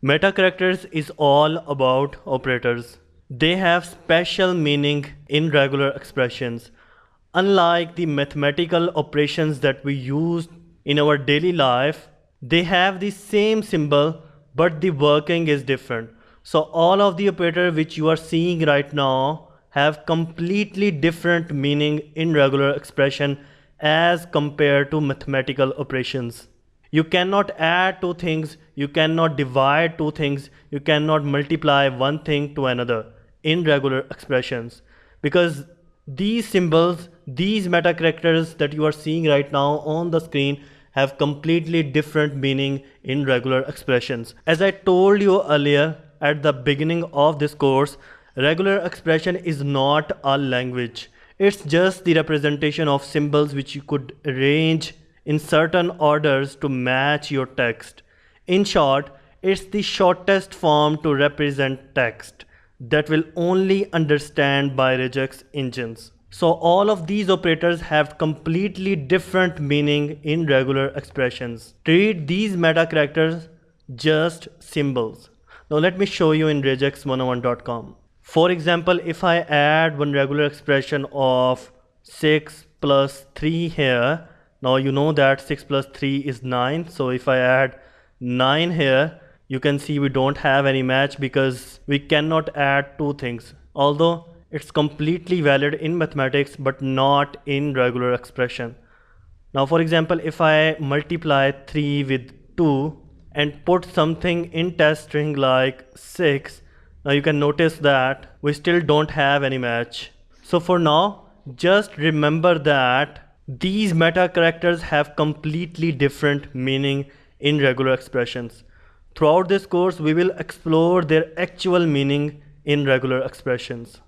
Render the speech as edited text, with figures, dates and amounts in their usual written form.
Meta characters is all about operators. They have special meaning in regular expressions. Unlike the mathematical operations that we use in our daily life, they have the same symbol but the working is different. So all of the operators which you are seeing right now have completely different meaning in regular expression as compared to mathematical operations. You cannot add two things, you cannot divide two things, you cannot multiply one thing to another in regular expressions, because these symbols, these meta characters that you are seeing right now on the screen have completely different meaning in regular expressions. As I told you earlier at the beginning of this course, regular expression is not a language. It's just the representation of symbols which you could arrange in certain orders to match your text. In short, it's the shortest form to represent text that will only understand by regex engines. So all of these operators have completely different meaning in regular expressions. Treat these meta characters just symbols. Now let me show you in regex101.com. For example, if I add one regular expression of 6 plus 3 here, now you know that 6 plus 3 is 9. So if I add 9 here, you can see we don't have any match because we cannot add two things. Although it's completely valid in mathematics but not in regular expression. Now for example, if I multiply 3 with 2 and put something in test string like 6, now you can notice that we still don't have any match. So for now, just remember that these meta characters have completely different meaning in regular expressions. Throughout this course, we will explore their actual meaning in regular expressions.